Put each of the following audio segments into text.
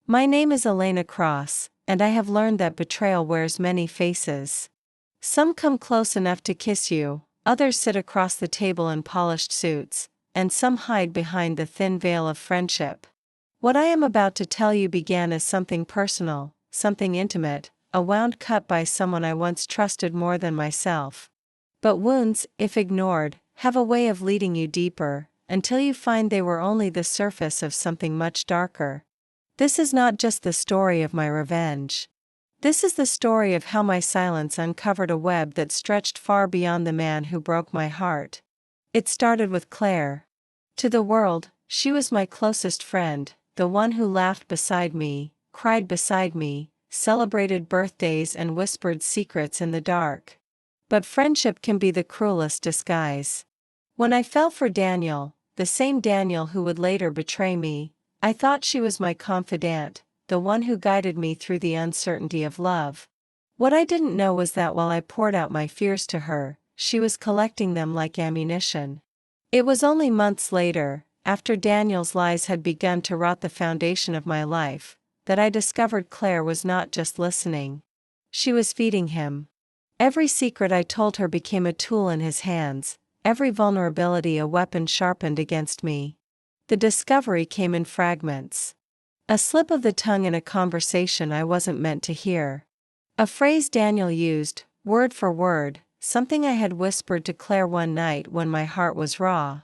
My name is Elena Cross, and I have learned that betrayal wears many faces. Some come close enough to kiss you, others sit across the table in polished suits, and some hide behind the thin veil of friendship. What I am about to tell you began as something personal, something intimate, a wound cut by someone I once trusted more than myself. But wounds, if ignored, have a way of leading you deeper, until you find they were only the surface of something much darker. This is not just the story of my revenge. This is the story of how my silence uncovered a web that stretched far beyond the man who broke my heart. It started with Claire. To the world, she was my closest friend, the one who laughed beside me, cried beside me, celebrated birthdays and whispered secrets in the dark. But friendship can be the cruelest disguise. When I fell for Daniel, the same Daniel who would later betray me, I thought she was my confidant, the one who guided me through the uncertainty of love. What I didn't know was that while I poured out my fears to her, she was collecting them like ammunition. It was only months later, after Daniel's lies had begun to rot the foundation of my life, that I discovered Claire was not just listening. She was feeding him. Every secret I told her became a tool in his hands, every vulnerability a weapon sharpened against me. The discovery came in fragments. A slip of the tongue in a conversation I wasn't meant to hear. A phrase Daniel used, word for word, something I had whispered to Claire one night when my heart was raw.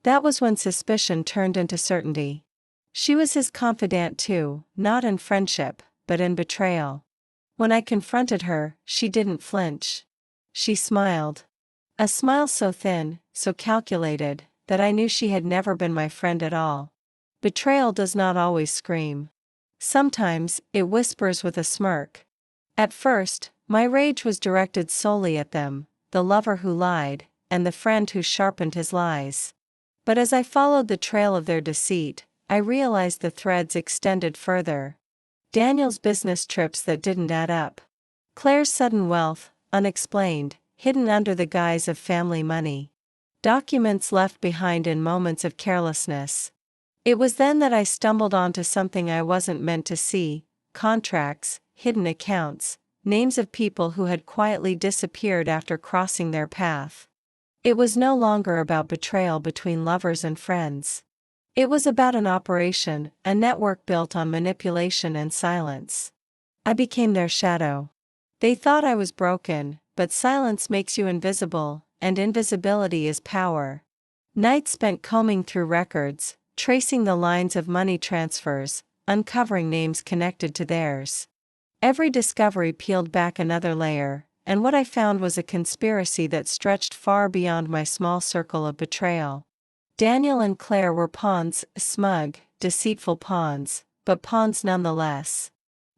That was when suspicion turned into certainty. She was his confidant too, not in friendship, but in betrayal. When I confronted her, she didn't flinch. She smiled. A smile so thin, so calculated, that I knew she had never been my friend at all. Betrayal does not always scream. Sometimes, it whispers with a smirk. At first, my rage was directed solely at them, the lover who lied, and the friend who sharpened his lies. But as I followed the trail of their deceit, I realized the threads extended further. Daniel's business trips that didn't add up. Claire's sudden wealth, unexplained, hidden under the guise of family money. Documents left behind in moments of carelessness. It was then that I stumbled onto something I wasn't meant to see: contracts, hidden accounts, names of people who had quietly disappeared after crossing their path. It was no longer about betrayal between lovers and friends. It was about an operation, a network built on manipulation and silence. I became their shadow. They thought I was broken, but silence makes you invisible, and invisibility is power. Nights spent combing through records, tracing the lines of money transfers, uncovering names connected to theirs. Every discovery peeled back another layer, and what I found was a conspiracy that stretched far beyond my small circle of betrayal. Daniel and Claire were pawns, smug, deceitful pawns, but pawns nonetheless.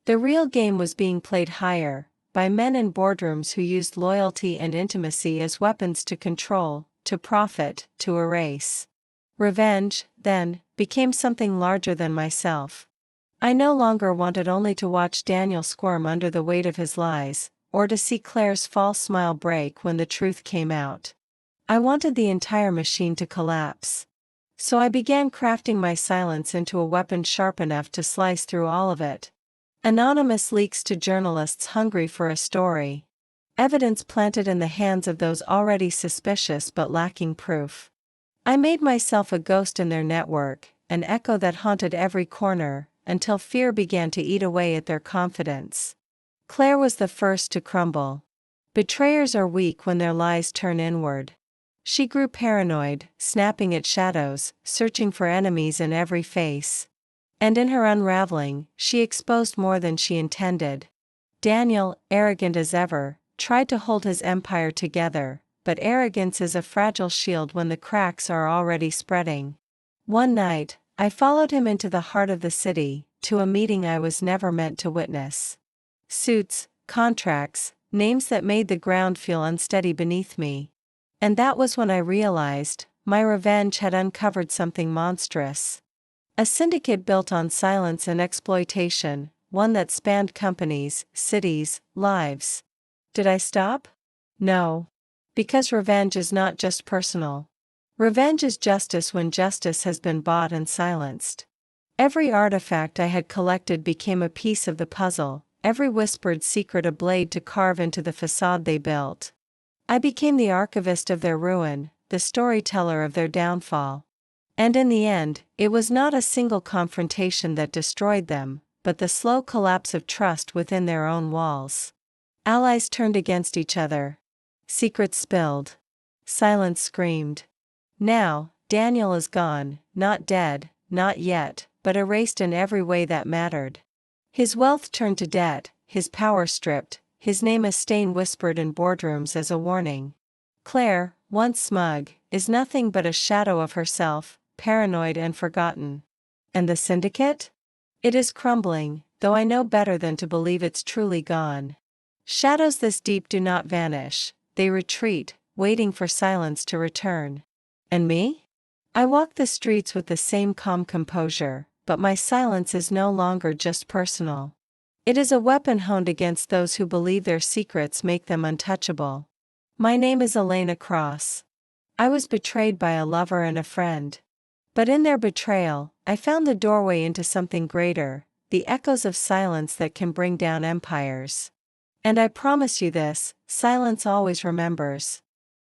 The real game was being played higher, by men in boardrooms who used loyalty and intimacy as weapons to control, to profit, to erase. Revenge, then, became something larger than myself. I no longer wanted only to watch Daniel squirm under the weight of his lies, or to see Claire's false smile break when the truth came out. I wanted the entire machine to collapse. So I began crafting my silence into a weapon sharp enough to slice through all of it. Anonymous leaks to journalists hungry for a story. Evidence planted in the hands of those already suspicious but lacking proof. I made myself a ghost in their network, an echo that haunted every corner, until fear began to eat away at their confidence. Claire was the first to crumble. Betrayers are weak when their lies turn inward. She grew paranoid, snapping at shadows, searching for enemies in every face. And in her unraveling, she exposed more than she intended. Daniel, arrogant as ever, tried to hold his empire together, but arrogance is a fragile shield when the cracks are already spreading. One night, I followed him into the heart of the city, to a meeting I was never meant to witness. Suits, contracts, names that made the ground feel unsteady beneath me. And that was when I realized, my revenge had uncovered something monstrous. A syndicate built on silence and exploitation, one that spanned companies, cities, lives. Did I stop? No. Because revenge is not just personal. Revenge is justice when justice has been bought and silenced. Every artifact I had collected became a piece of the puzzle, every whispered secret a blade to carve into the facade they built. I became the archivist of their ruin, the storyteller of their downfall. And in the end, it was not a single confrontation that destroyed them, but the slow collapse of trust within their own walls. Allies turned against each other. Secrets spilled. Silence screamed. Now, Daniel is gone, not dead, not yet, but erased in every way that mattered. His wealth turned to debt, his power stripped, his name a stain whispered in boardrooms as a warning. Claire, once smug, is nothing but a shadow of herself, paranoid and forgotten. And the syndicate? It is crumbling, though I know better than to believe it's truly gone. Shadows this deep do not vanish, they retreat, waiting for silence to return. And me? I walk the streets with the same calm composure, but my silence is no longer just personal. It is a weapon honed against those who believe their secrets make them untouchable. My name is Elena Cross. I was betrayed by a lover and a friend. But in their betrayal, I found the doorway into something greater, the echoes of silence that can bring down empires. And I promise you this, silence always remembers.